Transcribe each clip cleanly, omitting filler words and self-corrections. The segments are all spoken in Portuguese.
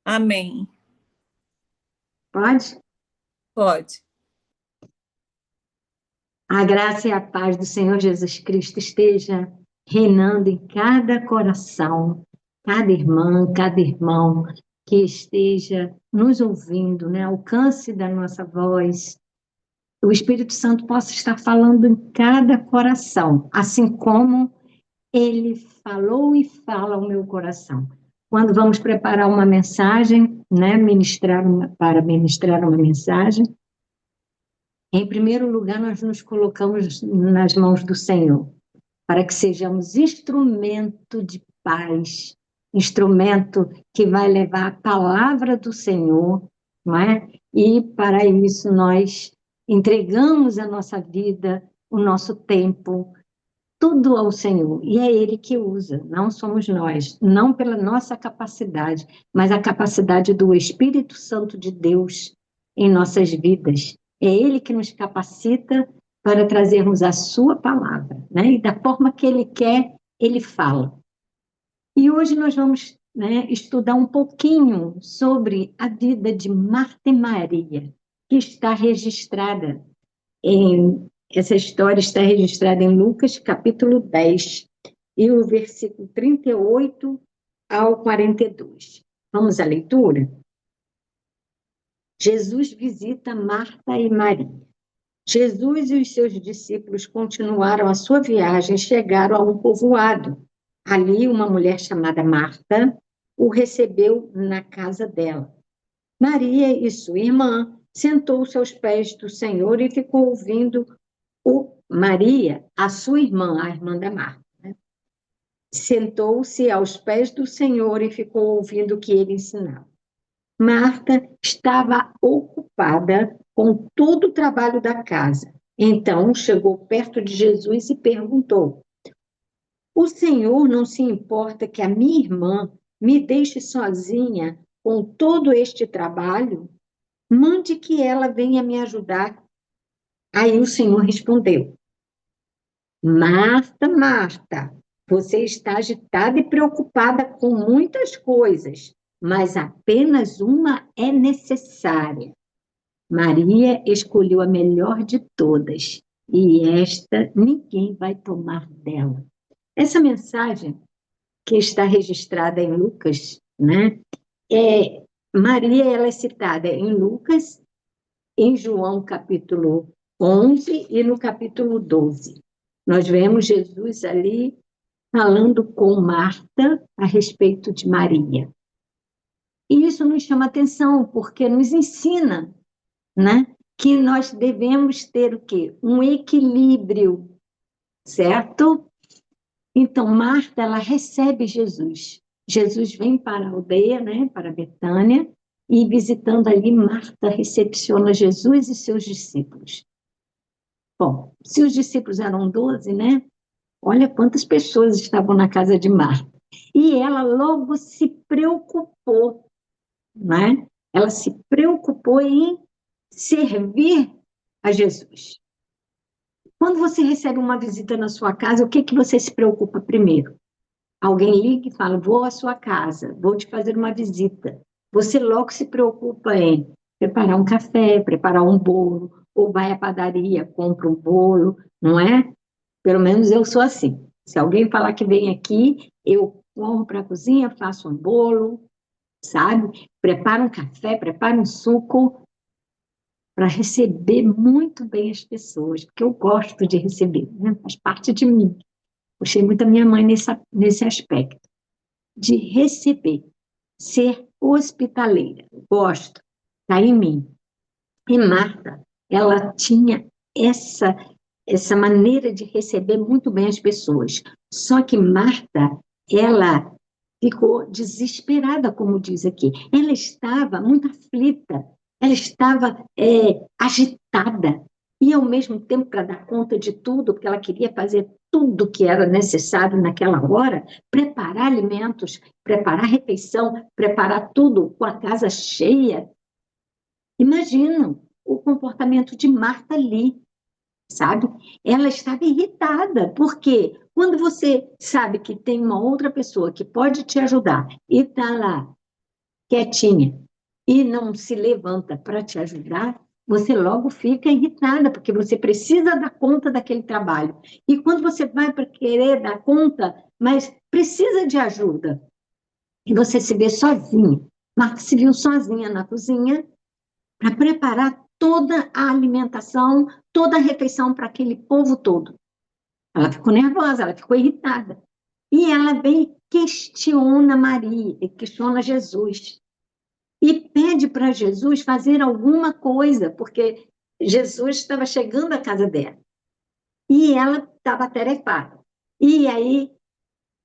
Amém. Pode? Pode. A graça e a paz do Senhor Jesus Cristo esteja reinando em cada coração, cada irmã, cada irmão que esteja nos ouvindo, né? Alcance da nossa voz. O Espírito Santo possa estar falando em cada coração, assim como ele falou e fala ao meu coração. Quando vamos preparar uma mensagem, né? Para ministrar uma mensagem, em primeiro lugar, nós nos colocamos nas mãos do Senhor, para que sejamos instrumento de paz, instrumento que vai levar a palavra do Senhor, não é? E para isso nós entregamos a nossa vida, o nosso tempo, tudo ao Senhor. E é Ele que usa, não somos nós, não pela nossa capacidade, mas a capacidade do Espírito Santo de Deus em nossas vidas. É Ele que nos capacita para trazermos a sua palavra, né? E da forma que Ele quer, Ele fala. E hoje nós vamos, né, estudar um pouquinho sobre a vida de Marta e Maria, que está registrada essa história está registrada em Lucas, capítulo 10, e o versículo 38 ao 42. Vamos à leitura? Jesus visita Marta e Maria. Jesus e os seus discípulos continuaram a sua viagem e chegaram a um povoado. Ali, uma mulher chamada Marta o recebeu na casa dela. Maria e sua irmã sentou-se aos pés do Senhor e ficou ouvindo Maria, a sua irmã, a irmã da Marta, né? Sentou-se aos pés do Senhor e ficou ouvindo o que ele ensinava. Marta estava ocupada com todo o trabalho da casa. Então chegou perto de Jesus e perguntou: o Senhor não se importa que a minha irmã me deixe sozinha com todo este trabalho? Mande que ela venha me ajudar. Aí o Senhor respondeu: Marta, Marta, você está agitada e preocupada com muitas coisas, mas apenas uma é necessária. Maria escolheu a melhor de todas, e esta ninguém vai tomar dela. Essa mensagem que está registrada em Lucas, né? Maria ela é citada em Lucas, em João capítulo 11 e no capítulo 12. Nós vemos Jesus ali falando com Marta a respeito de Maria. E isso nos chama atenção, porque nos ensina, né, que nós devemos ter o quê? Um equilíbrio, certo? Então, Marta, ela recebe Jesus. Jesus vem para a aldeia, né, para Betânia, e visitando ali, Marta recepciona Jesus e seus discípulos. Bom, se os discípulos eram 12, né? Olha quantas pessoas estavam na casa de Marta. E ela logo se preocupou, né? Ela se preocupou em servir a Jesus. Quando você recebe uma visita na sua casa, o que que você se preocupa primeiro? Alguém liga e fala: vou à sua casa, vou te fazer uma visita. Você logo se preocupa em preparar um café, preparar um bolo, ou vai à padaria, compra um bolo, não é? Pelo menos eu sou assim. Se alguém falar que vem aqui, eu corro para a cozinha, faço um bolo, sabe? Preparo um café, preparo um suco para receber muito bem as pessoas, porque eu gosto de receber, né? Faz parte de mim. Puxei muito a minha mãe nesse aspecto, de receber, ser hospitaleira. Gosto, está em mim. E Marta, ela tinha essa maneira de receber muito bem as pessoas. Só que Marta, ela ficou desesperada, como diz aqui. Ela estava muito aflita, ela estava agitada. E, ao mesmo tempo, para dar conta de tudo, porque ela queria fazer tudo que era necessário naquela hora, preparar alimentos, preparar refeição, preparar tudo com a casa cheia. Imagina o comportamento de Marta ali. sabe? Ela estava irritada, porque quando você sabe que tem uma outra pessoa que pode te ajudar e está lá quietinha e não se levanta para te ajudar, você logo fica irritada, porque você precisa dar conta daquele trabalho. E quando você vai para querer dar conta, mas precisa de ajuda, e você se vê sozinha. Marta se viu sozinha na cozinha para preparar toda a alimentação, toda a refeição para aquele povo todo. Ela ficou nervosa, ela ficou irritada. E ela vem e questiona Maria, e questiona Jesus. E pede para Jesus fazer alguma coisa, porque Jesus estava chegando à casa dela. E ela estava atarefada. E aí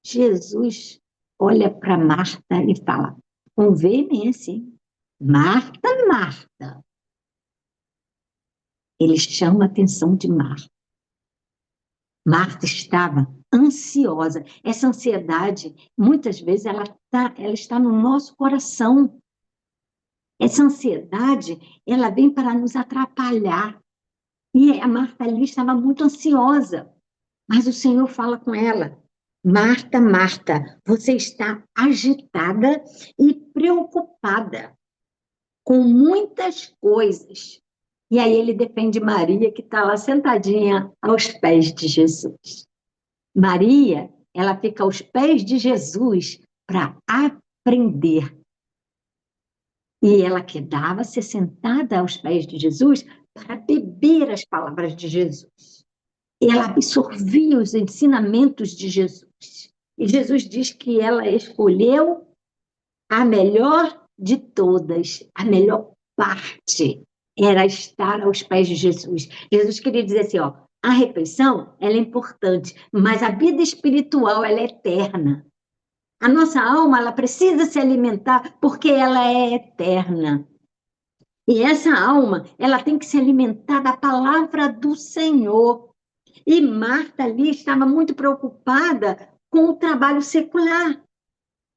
Jesus olha para Marta e fala, com veemência, hein? Marta, Marta. Ele chama a atenção de Marta. Marta estava ansiosa. Essa ansiedade, muitas vezes, ela está no nosso coração. Essa ansiedade, ela vem para nos atrapalhar. E a Marta ali estava muito ansiosa. Mas o Senhor fala com ela, Marta, Marta, você está agitada e preocupada com muitas coisas. E aí ele defende Maria, que está lá sentadinha aos pés de Jesus. Maria, ela fica aos pés de Jesus para aprender. E ela quedava-se sentada aos pés de Jesus para beber as palavras de Jesus. Ela absorvia os ensinamentos de Jesus. E Jesus diz que ela escolheu a melhor de todas, a melhor parte era estar aos pés de Jesus. Jesus queria dizer assim, ó, a refeição, ela é importante, mas a vida espiritual, ela é eterna. A nossa alma, ela precisa se alimentar porque ela é eterna. E essa alma, ela tem que se alimentar da palavra do Senhor. E Marta ali estava muito preocupada com o trabalho secular.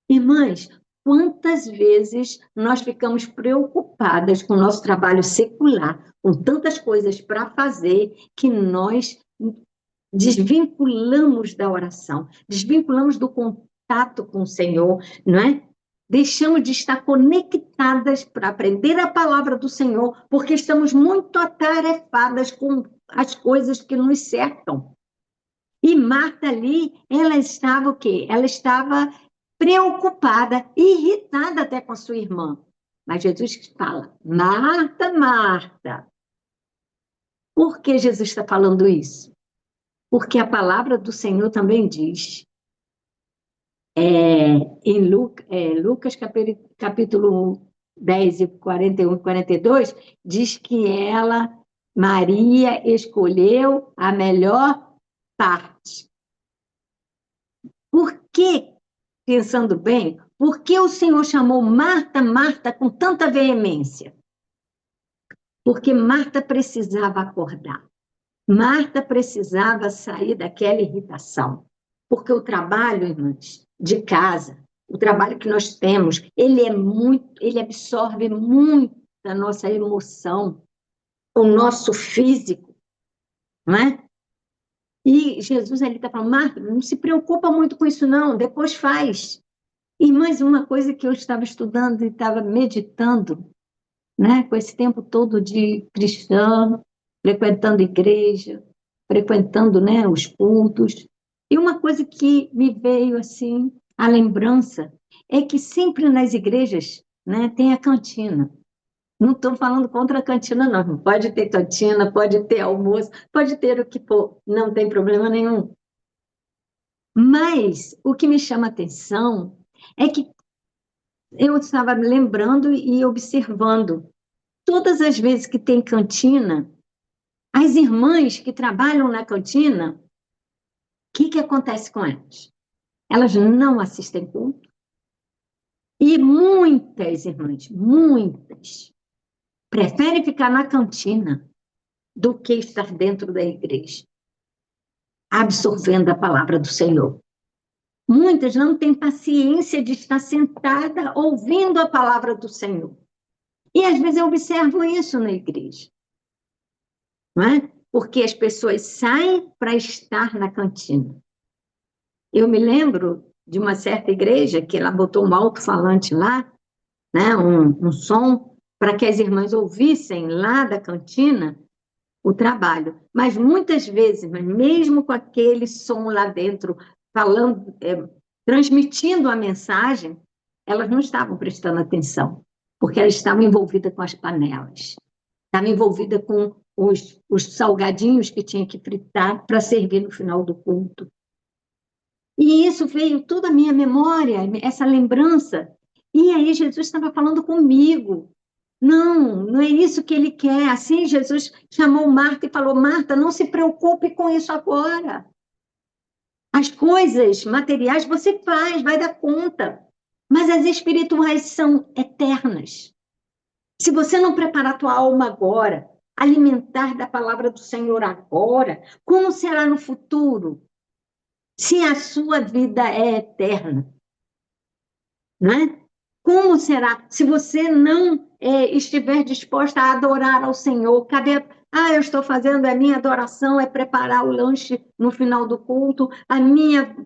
Irmãs, quantas vezes nós ficamos preocupadas com o nosso trabalho secular, com tantas coisas para fazer, que nós desvinculamos da oração, desvinculamos do contato com o Senhor, não é? Deixamos de estar conectadas para aprender a palavra do Senhor, porque estamos muito atarefadas com as coisas que nos cercam. E Marta ali, ela estava o quê? Ela estava preocupada, irritada até com a sua irmã. Mas Jesus fala, Marta, Marta. Por que Jesus está falando isso? Porque a palavra do Senhor também diz, em Lucas capítulo 10, 41 e 42, diz que ela, Maria, escolheu a melhor parte. Por que, pensando bem, por que o Senhor chamou Marta, Marta com tanta veemência? Porque Marta precisava acordar. Marta precisava sair daquela irritação. Porque o trabalho, irmãs, de casa, o trabalho que nós temos, ele absorve muito a nossa emoção, o nosso físico, não é? E Jesus ali está falando, Marta, não se preocupa muito com isso não, depois faz. Irmãs, uma coisa que eu estava estudando e estava meditando, né, com esse tempo todo de cristão, frequentando igreja, frequentando, né, os cultos, e uma coisa que me veio assim, a lembrança, é que sempre nas igrejas, né, tem a cantina. Não estou falando contra a cantina, não. Pode ter cantina, pode ter almoço, pode ter o que for, não tem problema nenhum. Mas o que me chama a atenção é que eu estava lembrando e observando. Todas as vezes que tem cantina, as irmãs que trabalham na cantina, o que acontece com elas? Elas não assistem culto. E muitas irmãs, muitas, preferem ficar na cantina do que estar dentro da igreja, absorvendo a palavra do Senhor. Muitas não têm paciência de estar sentada ouvindo a palavra do Senhor. E às vezes eu observo isso na igreja. Não é? porque as pessoas saem para estar na cantina. Eu me lembro de uma certa igreja que ela botou um alto-falante lá, né, um som, para que as irmãs ouvissem lá da cantina o trabalho. Mas muitas vezes, mas mesmo com aquele som lá dentro, falando, transmitindo a mensagem, elas não estavam prestando atenção, porque elas estavam envolvidas com as panelas, estavam envolvidas com os salgadinhos que tinha que fritar para servir no final do culto. E isso veio toda a minha memória, essa lembrança. E aí Jesus estava falando comigo. Não, não é isso que ele quer. Assim, Jesus chamou Marta e falou: Marta, não se preocupe com isso agora. As coisas materiais você faz, vai dar conta. Mas as espirituais são eternas. Se você não preparar a tua alma agora, alimentar da palavra do Senhor agora, como será no futuro? Se a sua vida é eterna, né? Como será se você não estiver disposta a adorar ao Senhor? Cadê? Eu estou fazendo, a minha adoração é preparar o lanche no final do culto, a minha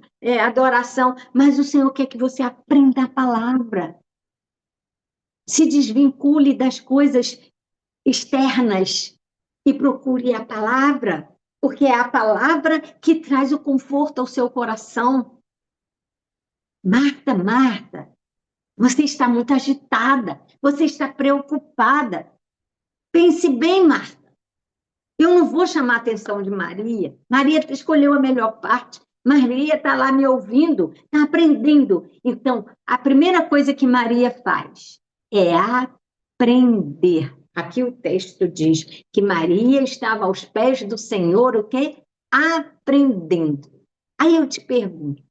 adoração, mas o Senhor quer que você aprenda a palavra. Se desvincule das coisas externas e procure a palavra, porque é a palavra que traz o conforto ao seu coração. Marta, Marta, você está muito agitada, você está preocupada. Pense bem, Marta. Eu não vou chamar a atenção de Maria. Maria escolheu a melhor parte. Maria está lá me ouvindo, está aprendendo. Então, a primeira coisa que Maria faz é aprender. Aqui o texto diz que Maria estava aos pés do Senhor, o quê? Aprendendo. Aí eu te pergunto,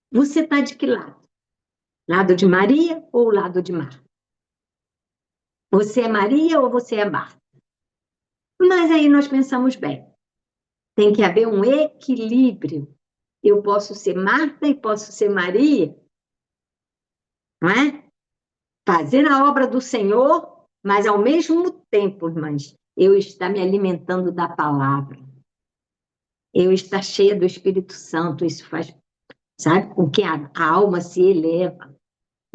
você está de que lado? Lado de Maria ou lado de Marta? Você é Maria ou você é Marta? Mas aí nós pensamos bem, tem que haver um equilíbrio. Eu posso ser Marta e posso ser Maria, não é? Fazer a obra do Senhor, mas ao mesmo tempo, irmãs, eu estar me alimentando da palavra. Eu estar cheia do Espírito Santo, isso faz, sabe, com que a alma se eleva.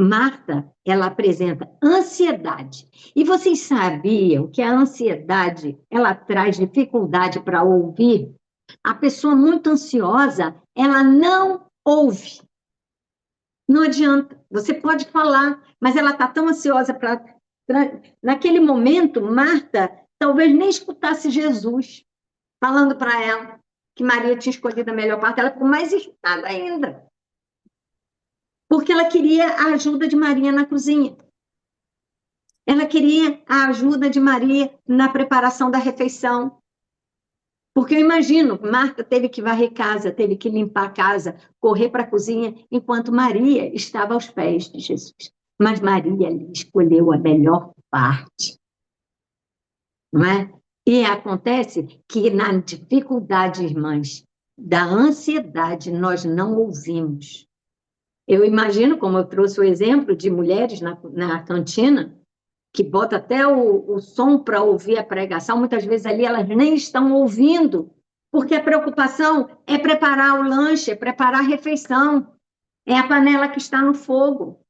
Marta, ela apresenta ansiedade. E vocês sabiam que a ansiedade, ela traz dificuldade para ouvir? A pessoa muito ansiosa, ela não ouve. Não adianta. Você pode falar, mas ela está tão ansiosa para... Naquele momento, Marta talvez nem escutasse Jesus falando para ela que Maria tinha escolhido a melhor parte. Ela ficou mais irritada ainda, porque ela queria a ajuda de Maria na cozinha. Ela queria a ajuda de Maria na preparação da refeição. Porque eu imagino, Marta teve que varrer casa, teve que limpar a casa, correr para a cozinha, enquanto Maria estava aos pés de Jesus. Mas Maria ali escolheu a melhor parte. Não é? E acontece que na dificuldade, irmãs, da ansiedade, nós não ouvimos. Eu imagino, como eu trouxe o exemplo de mulheres na cantina, que bota até o som para ouvir a pregação, muitas vezes ali elas nem estão ouvindo, porque a preocupação é preparar o lanche, é preparar a refeição, é a panela que está no fogo.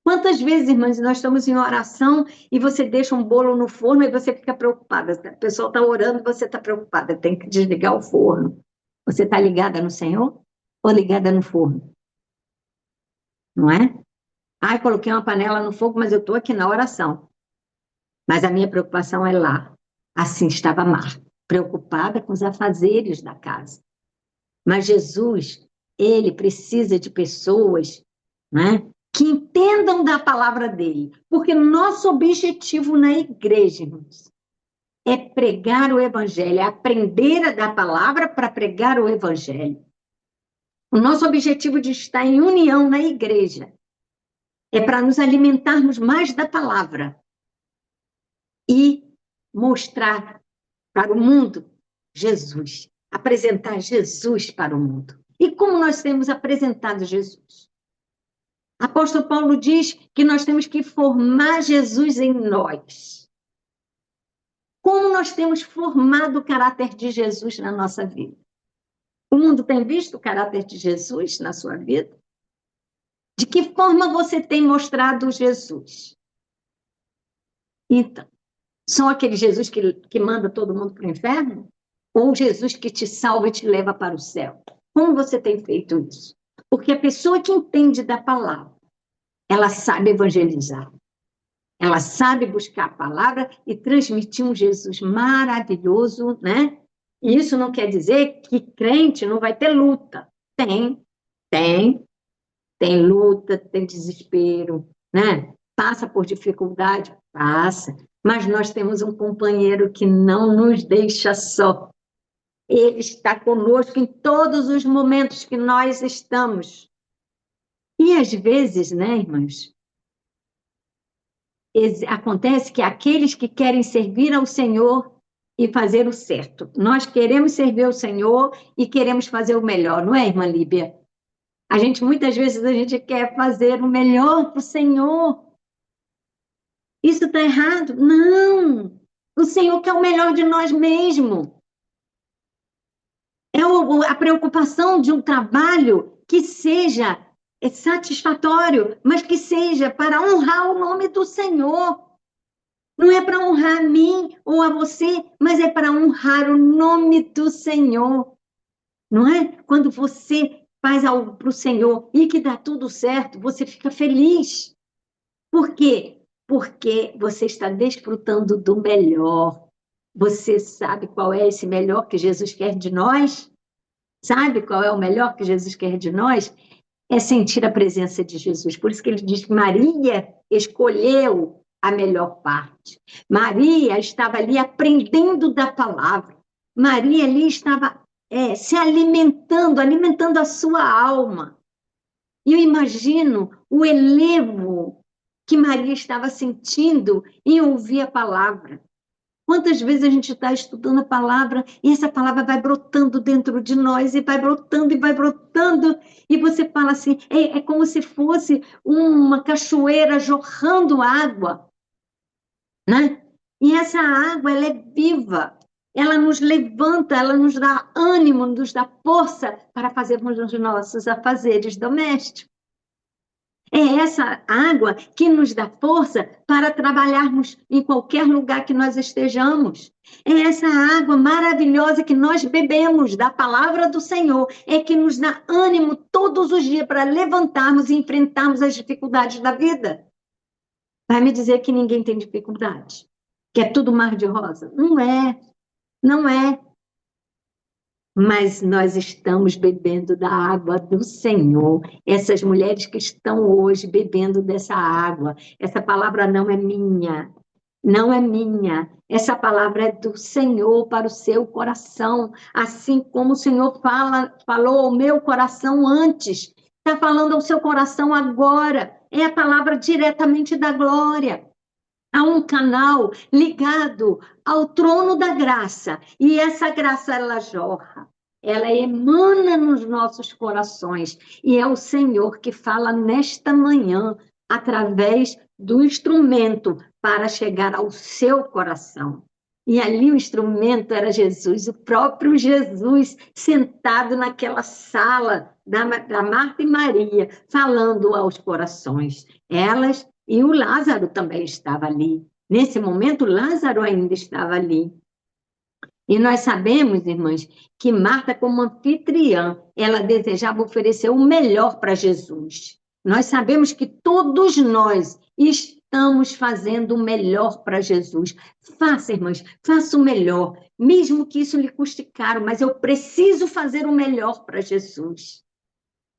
Quantas vezes, irmãs, nós estamos em oração e você deixa um bolo no forno e você fica preocupada, a pessoa está orando e você está preocupada, tem que desligar o forno. Você está ligada no Senhor ou ligada no forno? Não é? Coloquei uma panela no fogo, mas eu estou aqui na oração. Mas a minha preocupação é lá. Assim estava Marta, preocupada com os afazeres da casa. Mas Jesus, ele precisa de pessoas, né, que entendam da palavra dele. Porque nosso objetivo na igreja, irmãos, é pregar o evangelho, é aprender da palavra para pregar o evangelho. O nosso objetivo de estar em união na igreja é para nos alimentarmos mais da palavra e mostrar para o mundo Jesus, apresentar Jesus para o mundo. E como nós temos apresentado Jesus? Apóstolo Paulo diz que nós temos que formar Jesus em nós. Como nós temos formado o caráter de Jesus na nossa vida? O mundo tem visto o caráter de Jesus na sua vida? De que forma você tem mostrado Jesus? Então, são aquele Jesus que manda todo mundo para o inferno? Ou Jesus que te salva e te leva para o céu? Como você tem feito isso? Porque a pessoa que entende da palavra, ela sabe evangelizar. Ela sabe buscar a palavra e transmitir um Jesus maravilhoso, né? E isso não quer dizer que crente não vai ter luta. Tem luta, tem desespero, né? Passa por dificuldade, passa. Mas nós temos um companheiro que não nos deixa só. Ele está conosco em todos os momentos que nós estamos. E às vezes, né, irmãs, acontece que aqueles que querem servir ao Senhor e fazer o certo. Nós queremos servir ao Senhor e queremos fazer o melhor, não é, irmã Líbia? Muitas vezes, a gente quer fazer o melhor para o Senhor. Isso está errado? Não! O Senhor quer o melhor de nós mesmos. É a preocupação de um trabalho que seja satisfatório, mas que seja para honrar o nome do Senhor. Não é para honrar a mim ou a você, mas é para honrar o nome do Senhor. Não é? Quando você faz algo para o Senhor e que dá tudo certo, você fica feliz. Por quê? Porque você está desfrutando do melhor. Você sabe qual é esse melhor que Jesus quer de nós? Sabe qual é o melhor que Jesus quer de nós? É sentir a presença de Jesus. Por isso que ele diz que Maria escolheu a melhor parte. Maria estava ali aprendendo da palavra. Maria ali estava se alimentando a sua alma. E eu imagino o elevo que Maria estava sentindo em ouvir a palavra. Quantas vezes a gente está estudando a palavra e essa palavra vai brotando dentro de nós e vai brotando, e você fala assim, é como se fosse uma cachoeira jorrando água, né? E essa água, ela é viva, ela nos levanta, ela nos dá ânimo, nos dá força para fazermos os nossos afazeres domésticos. É essa água que nos dá força para trabalharmos em qualquer lugar que nós estejamos. É essa água maravilhosa que nós bebemos da palavra do Senhor, é que nos dá ânimo todos os dias para levantarmos e enfrentarmos as dificuldades da vida. Vai me dizer que ninguém tem dificuldade? Que é tudo mar de rosa? Não é, não é. Mas nós estamos bebendo da água do Senhor. Essas mulheres que estão hoje bebendo dessa água, essa palavra não é minha, não é minha. Essa palavra é do Senhor para o seu coração, assim como o Senhor falou ao meu coração antes, está falando ao seu coração agora. É a palavra diretamente da glória. Há um canal ligado ao trono da graça, e essa graça, ela jorra, ela emana nos nossos corações, e é o Senhor que fala nesta manhã, através do instrumento, para chegar ao seu coração. E ali o instrumento era Jesus, o próprio Jesus, sentado naquela sala da Marta e Maria, falando aos corações. Elas e o Lázaro também estava ali. Nesse momento, Lázaro ainda estava ali. E nós sabemos, irmãs, que Marta, como anfitriã, ela desejava oferecer o melhor para Jesus. Nós sabemos que todos nós estamos fazendo o melhor para Jesus. Faça, irmãs, faça o melhor, mesmo que isso lhe custe caro, mas eu preciso fazer o melhor para Jesus.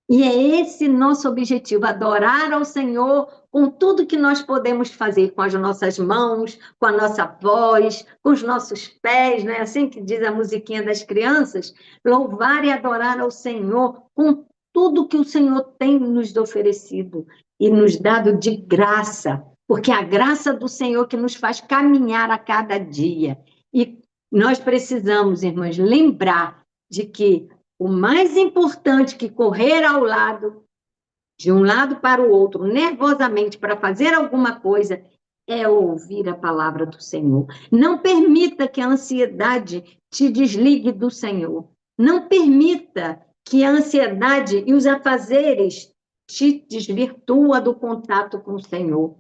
E é esse nosso objetivo, adorar ao Senhor com tudo que nós podemos fazer, com as nossas mãos, com a nossa voz, com os nossos pés, não é assim que diz a musiquinha das crianças? Louvar e adorar ao Senhor com tudo que o Senhor tem nos oferecido e nos dado de graça, porque é a graça do Senhor que nos faz caminhar a cada dia. E nós precisamos, irmãs, lembrar de que o mais importante que correr ao lado, de um lado para o outro, nervosamente, para fazer alguma coisa, é ouvir a palavra do Senhor. Não permita que a ansiedade te desligue do Senhor. Não permita que a ansiedade e os afazeres te desvirtua do contato com o Senhor,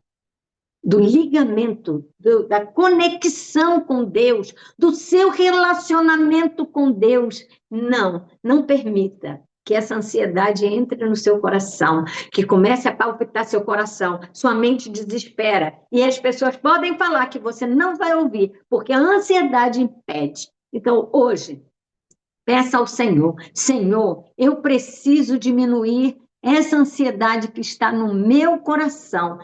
do ligamento, da conexão com Deus, do seu relacionamento com Deus. Não permita que essa ansiedade entre no seu coração, que comece a palpitar seu coração, sua mente desespera, e as pessoas podem falar que você não vai ouvir, porque a ansiedade impede. Então, hoje, peça ao Senhor, Senhor, eu preciso diminuir essa ansiedade que está no meu coração.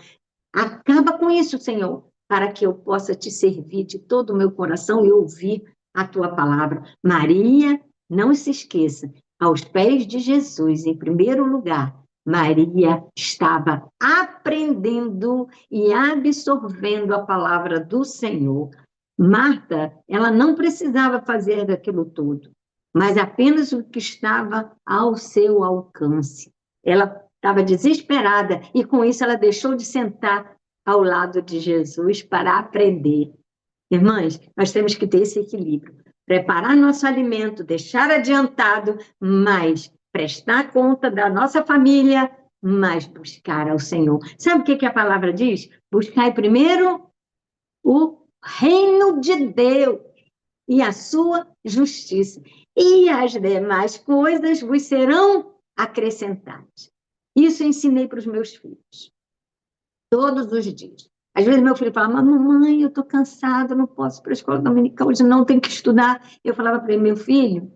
Acaba com isso, Senhor, para que eu possa te servir de todo o meu coração e ouvir a tua palavra. Maria, não se esqueça, aos pés de Jesus, em primeiro lugar, Maria estava aprendendo e absorvendo a palavra do Senhor. Marta, ela não precisava fazer aquilo tudo, mas apenas o que estava ao seu alcance. Ela estava desesperada e, com isso, ela deixou de sentar ao lado de Jesus para aprender. Irmãs, nós temos que ter esse equilíbrio. Preparar nosso alimento, deixar adiantado, mas prestar conta da nossa família, mas buscar ao Senhor. Sabe o que a palavra diz? Buscai primeiro o reino de Deus e a sua justiça, e as demais coisas vos serão acrescentadas. Isso eu ensinei para os meus filhos, todos os dias. Às vezes meu filho fala, mamãe, eu estou cansado, não posso ir para a escola dominical, hoje não, tenho que estudar. Eu falava para ele, meu filho,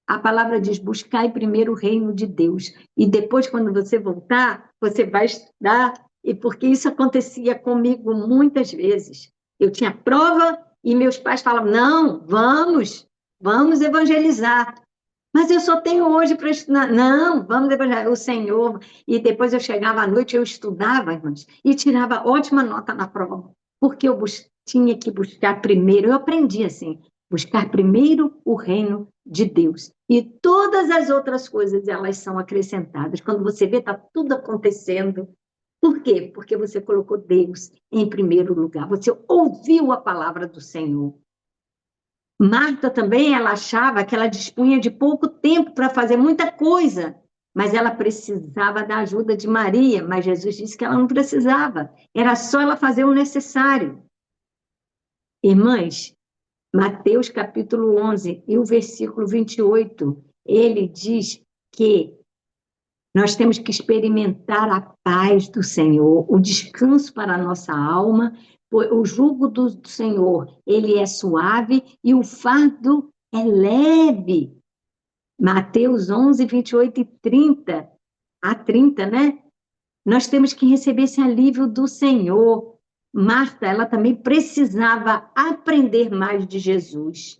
a palavra diz, buscai primeiro o reino de Deus, e depois, quando você voltar, você vai estudar, e porque isso acontecia comigo muitas vezes. Eu tinha prova, e meus pais falavam, não, vamos evangelizar. Mas eu só tenho hoje para estudar. Não, vamos evangelizar o Senhor. E depois eu chegava à noite, eu estudava, irmãs, e tirava ótima nota na prova, porque eu tinha que buscar primeiro, eu aprendi assim, buscar primeiro o reino de Deus. E todas as outras coisas, elas são acrescentadas. Quando você vê, está tudo acontecendo. Por quê? Porque você colocou Deus em primeiro lugar. Você ouviu a palavra do Senhor. Marta também, ela achava que ela dispunha de pouco tempo para fazer muita coisa, mas ela precisava da ajuda de Maria, mas Jesus disse que ela não precisava, era só ela fazer o necessário. Irmãs, Mateus capítulo 11 e o versículo 28, ele diz que nós temos que experimentar a paz do Senhor, o descanso para a nossa alma. O jugo do Senhor, ele é suave e o fardo é leve. Mateus 11, 28 e 30, a 30, né? Nós temos que receber esse alívio do Senhor. Marta, ela também precisava aprender mais de Jesus.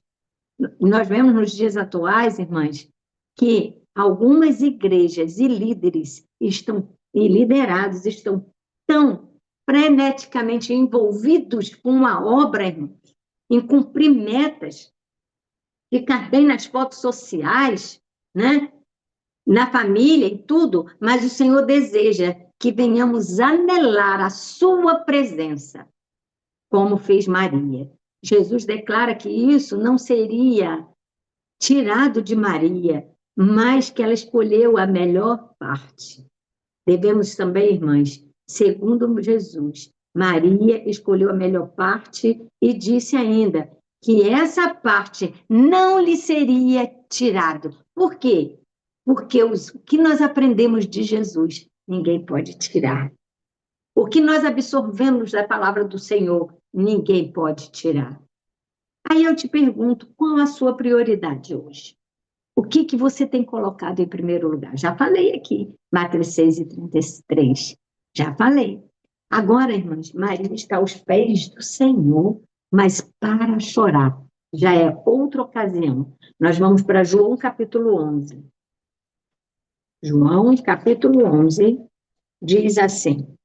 Nós vemos nos dias atuais, irmãs, que algumas igrejas e líderes e liderados estão tão freneticamente envolvidos com a obra, irmãos, em cumprir metas, ficar bem nas fotos sociais, né? Na família e tudo, mas o Senhor deseja que venhamos anelar a sua presença, como fez Maria. Jesus declara que isso não seria tirado de Maria, mas que ela escolheu a melhor parte. Devemos também, irmãs, segundo Jesus, Maria escolheu a melhor parte e disse ainda que essa parte não lhe seria tirado. Por quê? Porque o que nós aprendemos de Jesus, ninguém pode tirar. O que nós absorvemos da palavra do Senhor, ninguém pode tirar. Aí eu te pergunto, qual a sua prioridade hoje? O que você tem colocado em primeiro lugar? Já falei aqui, Mateus 6 e 33. Já falei. Agora, irmãs, Maria está aos pés do Senhor, mas para chorar. Já é outra ocasião. Nós vamos para João capítulo 11. João capítulo 11 diz assim.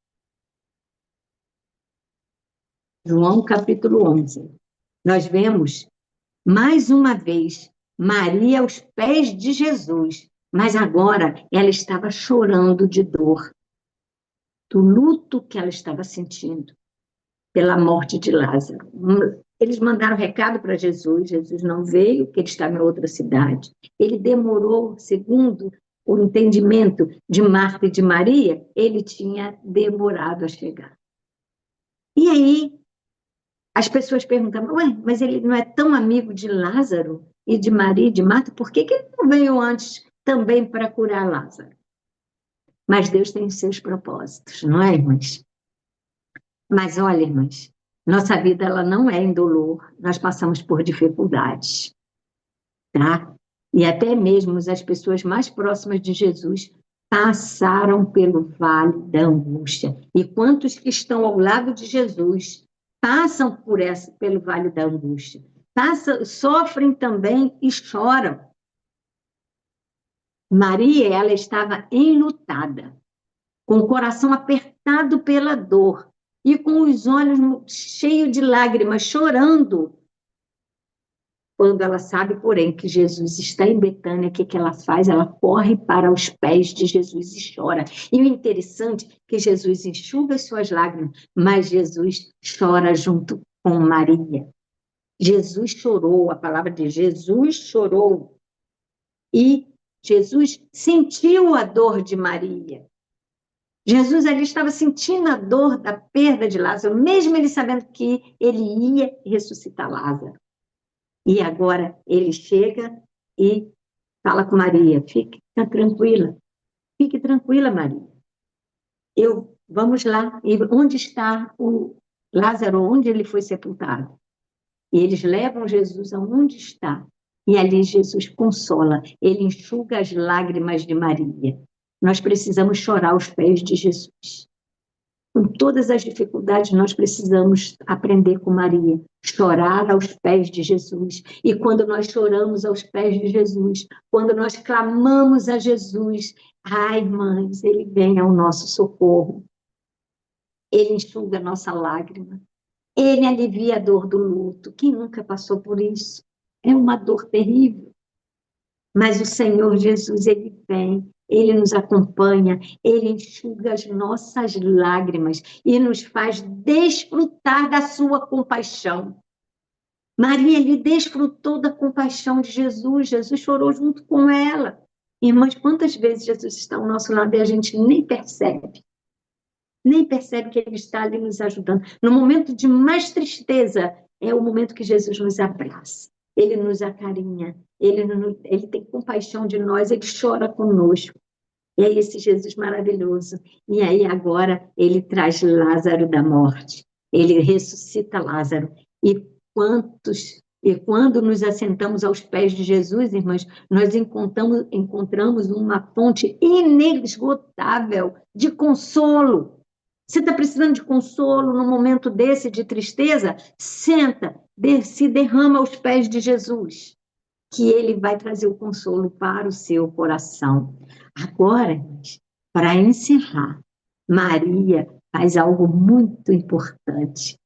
João capítulo 11. Nós vemos, mais uma vez, Maria aos pés de Jesus, mas agora ela estava chorando de dor, do luto que ela estava sentindo pela morte de Lázaro. Eles mandaram recado para Jesus, Jesus não veio, porque ele estava em outra cidade. Ele demorou, segundo o entendimento de Marta e de Maria, ele tinha demorado a chegar. E aí, as pessoas perguntavam, ué, mas ele não é tão amigo de Lázaro e de Maria e de Marta, por que ele não veio antes também para curar Lázaro? Mas Deus tem os seus propósitos, não é, irmãs? Mas olha, irmãs, nossa vida ela não é indolor, nós passamos por dificuldades, tá? E até mesmo as pessoas mais próximas de Jesus passaram pelo vale da angústia. E quantos que estão ao lado de Jesus passam pelo vale da angústia? Sofrem também e choram. Maria, ela estava enlutada, com o coração apertado pela dor e com os olhos cheios de lágrimas, chorando. Quando ela sabe, porém, que Jesus está em Betânia, o que ela faz? Ela corre para os pés de Jesus e chora. E o interessante é que Jesus enxuga as suas lágrimas, mas Jesus chora junto com Maria. Jesus chorou, a palavra de Jesus chorou. E Jesus sentiu a dor de Maria. Jesus ali estava sentindo a dor da perda de Lázaro, mesmo ele sabendo que ele ia ressuscitar Lázaro. E agora ele chega e fala com Maria, fique tranquila, Maria. Vamos lá, e onde está o Lázaro, onde ele foi sepultado? E eles levam Jesus aonde está, e ali Jesus consola, ele enxuga as lágrimas de Maria. Nós precisamos chorar aos pés de Jesus. Com todas as dificuldades, nós precisamos aprender com Maria, chorar aos pés de Jesus. E quando nós choramos aos pés de Jesus, quando nós clamamos a Jesus, ai, irmãs, ele vem ao nosso socorro. Ele enxuga a nossa lágrima. Ele alivia a dor do luto. Quem nunca passou por isso? É uma dor terrível. Mas o Senhor Jesus, ele vem, ele nos acompanha, ele enxuga as nossas lágrimas e nos faz desfrutar da sua compaixão. Maria lhe desfrutou da compaixão de Jesus, Jesus chorou junto com ela. Irmãs, quantas vezes Jesus está ao nosso lado e a gente nem percebe que ele está ali nos ajudando. No momento de mais tristeza, é o momento que Jesus nos abraça. Ele nos acarinha, ele tem compaixão de nós, ele chora conosco. E é esse Jesus maravilhoso. E aí agora ele traz Lázaro da morte. Ele ressuscita Lázaro. E quando nos assentamos aos pés de Jesus, irmãs, nós encontramos uma fonte inesgotável de consolo. Você está precisando de consolo num momento desse de tristeza? Senta, se derrama aos pés de Jesus, que ele vai trazer o consolo para o seu coração. Agora, para encerrar, Maria faz algo muito importante.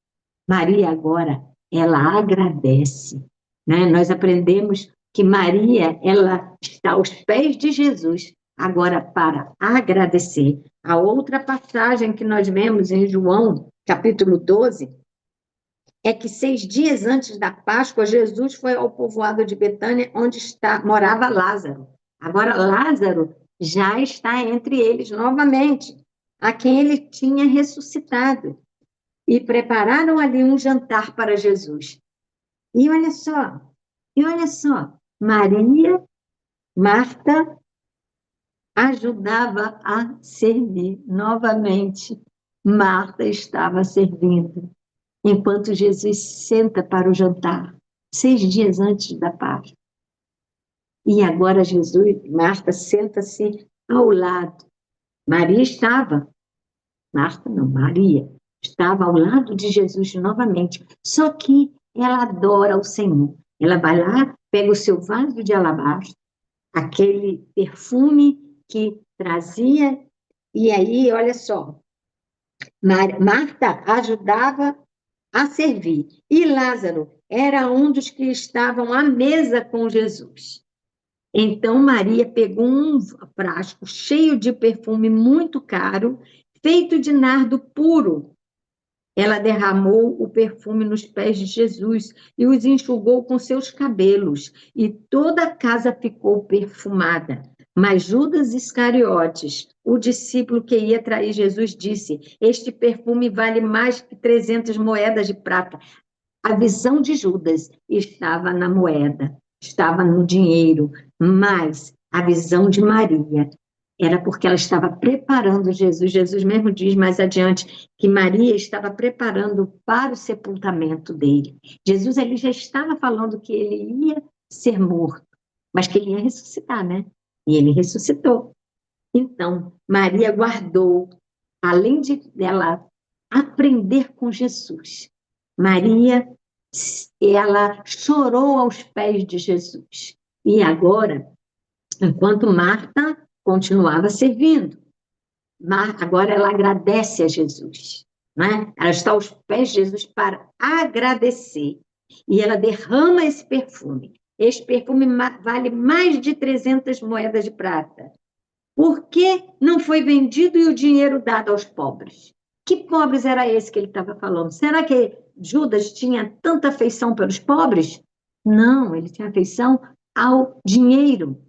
Maria agora, ela agradece, né? Nós aprendemos que Maria, ela está aos pés de Jesus, agora para agradecer. A outra passagem que nós vemos em João, capítulo 12, é que 6 dias antes da Páscoa, Jesus foi ao povoado de Betânia, onde morava Lázaro. Agora, Lázaro já está entre eles novamente, a quem ele tinha ressuscitado. E prepararam ali um jantar para Jesus. E olha só, Maria, Marta, ajudava a servir. Novamente, Marta estava servindo, enquanto Jesus senta para o jantar, 6 dias antes da Páscoa. E agora Marta senta-se ao lado. Maria estava ao lado de Jesus novamente, só que ela adora o Senhor. Ela vai lá, pega o seu vaso de alabastro, aquele perfume que trazia, e aí, olha só, Marta ajudava a servir, e Lázaro era um dos que estavam à mesa com Jesus. Então, Maria pegou um frasco cheio de perfume muito caro, feito de nardo puro, ela derramou o perfume nos pés de Jesus e os enxugou com seus cabelos, e toda a casa ficou perfumada. Mas Judas Iscariotes, o discípulo que ia trair Jesus, disse: Este perfume vale mais que 300 moedas de prata. A visão de Judas estava na moeda, estava no dinheiro, mas a visão de Maria era porque ela estava preparando Jesus. Jesus mesmo diz mais adiante que Maria estava preparando para o sepultamento dele. Jesus ele já estava falando que ele ia ser morto, mas que ele ia ressuscitar, né? E ele ressuscitou. Então, Maria guardou, além de ela aprender com Jesus, Maria, ela chorou aos pés de Jesus. E agora, enquanto Marta continuava servindo, agora ela agradece a Jesus, né? Ela está aos pés de Jesus para agradecer. E ela derrama esse perfume. Esse perfume vale mais de 300 moedas de prata. Por que não foi vendido e o dinheiro dado aos pobres? Que pobres era esse que ele estava falando? Será que Judas tinha tanta afeição pelos pobres? Não, ele tinha afeição ao dinheiro.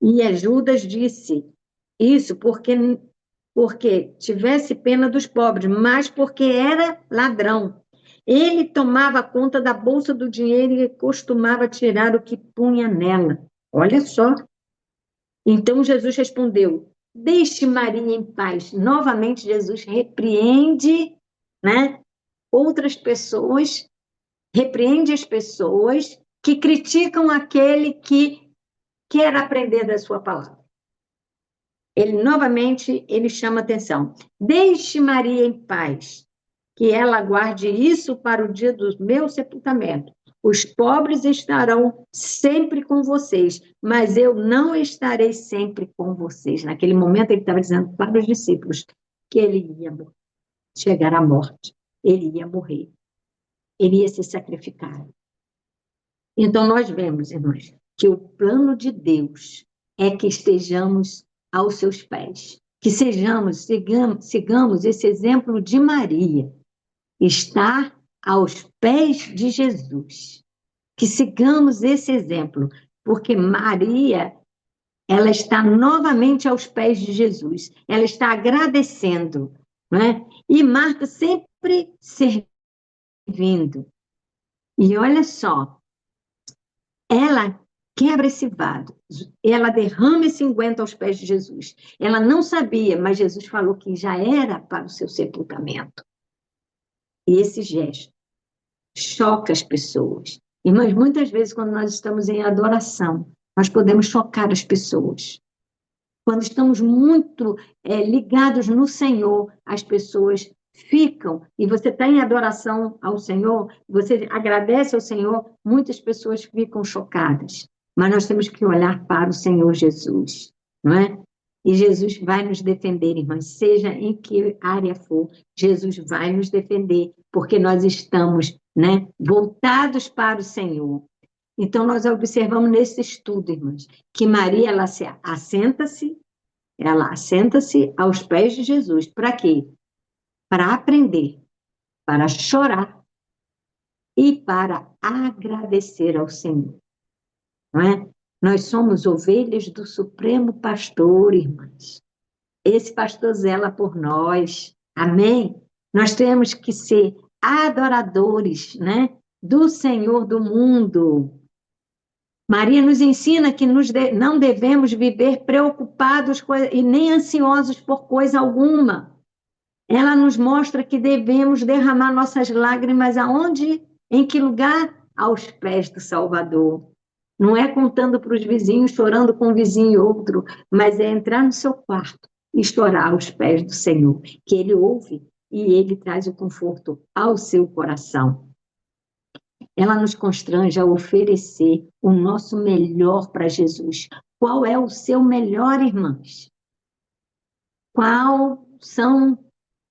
E Judas disse isso porque tivesse pena dos pobres, mas porque era ladrão. Ele tomava conta da bolsa do dinheiro e costumava tirar o que punha nela. Olha só. Então Jesus respondeu: Deixe Maria em paz. Novamente Jesus repreende, né, outras pessoas, repreende as pessoas que criticam aquele que quer aprender da sua palavra. Ele novamente ele chama atenção. Deixe Maria em paz, que ela guarde isso para o dia do meu sepultamento. Os pobres estarão sempre com vocês, mas eu não estarei sempre com vocês. Naquele momento, ele estava dizendo para os discípulos que ele ia chegar à morte, ele ia morrer, ele ia se sacrificar. Então, nós vemos, irmãos, que o plano de Deus é que estejamos aos seus pés, que sigamos esse exemplo de Maria, estar aos pés de Jesus, que sigamos esse exemplo, porque Maria, ela está novamente aos pés de Jesus, ela está agradecendo, não é? E Marta sempre servindo. E olha só, ela quebra esse vaso, ela derrama esse unguento aos pés de Jesus. Ela não sabia, mas Jesus falou que já era para o seu sepultamento. E esse gesto choca as pessoas. Irmãs, muitas vezes, quando nós estamos em adoração, nós podemos chocar as pessoas. Quando estamos muito ligados no Senhor, as pessoas ficam, e você está em adoração ao Senhor, você agradece ao Senhor, muitas pessoas ficam chocadas. Mas nós temos que olhar para o Senhor Jesus, não é? E Jesus vai nos defender, irmãs, seja em que área for, Jesus vai nos defender, porque nós estamos, né, voltados para o Senhor. Então, nós observamos nesse estudo, irmãs, que Maria, ela assenta-se aos pés de Jesus. Para quê? Para aprender, para chorar e para agradecer ao Senhor. Não é? Nós somos ovelhas do Supremo Pastor, irmãs. Esse pastor zela por nós. Amém? Nós temos que ser adoradores, né, do Senhor do mundo. Maria nos ensina que não devemos viver preocupados e nem ansiosos por coisa alguma. Ela nos mostra que devemos derramar nossas lágrimas aonde? Em que lugar? Aos pés do Salvador. Não é contando para os vizinhos, chorando com um vizinho e outro, mas é entrar no seu quarto e chorar aos pés do Senhor, que Ele ouve e Ele traz o conforto ao seu coração. Ela nos constrange a oferecer o nosso melhor para Jesus. Qual é o seu melhor, irmãs? Qual são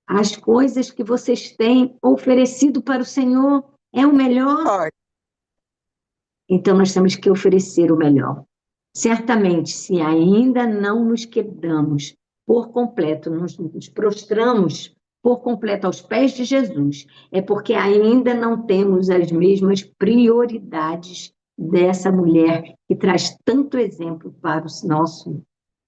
as coisas que vocês têm oferecido para o Senhor? É o melhor? Então, nós temos que oferecer o melhor. Certamente, se ainda não nos quebramos por completo, nos prostramos por completo aos pés de Jesus, é porque ainda não temos as mesmas prioridades dessa mulher que traz tanto exemplo para o nosso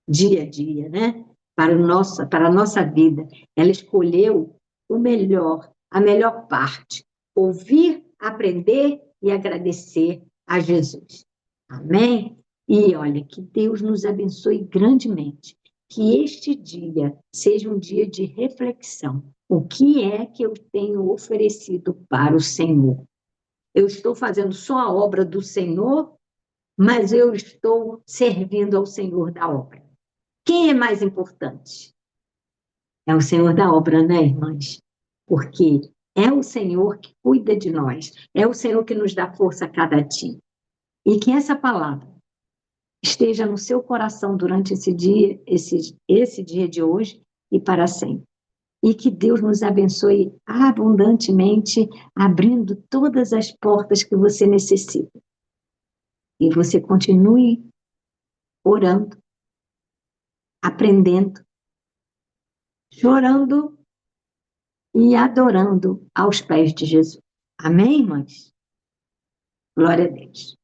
dia a dia, né? Para a nossa vida. Ela escolheu o melhor, a melhor parte, ouvir, aprender e agradecer a Jesus. Amém? E olha, que Deus nos abençoe grandemente. Que este dia seja um dia de reflexão. O que é que eu tenho oferecido para o Senhor? Eu estou fazendo só a obra do Senhor, mas eu estou servindo ao Senhor da obra. Quem é mais importante? É o Senhor da obra, né, irmãs? Porque é o Senhor que cuida de nós, é o Senhor que nos dá força a cada dia. E que essa palavra esteja no seu coração durante esse dia, esse dia de hoje e para sempre. E que Deus nos abençoe abundantemente, abrindo todas as portas que você necessita. E você continue orando, aprendendo, chorando e adorando aos pés de Jesus. Amém, irmãs? Glória a Deus.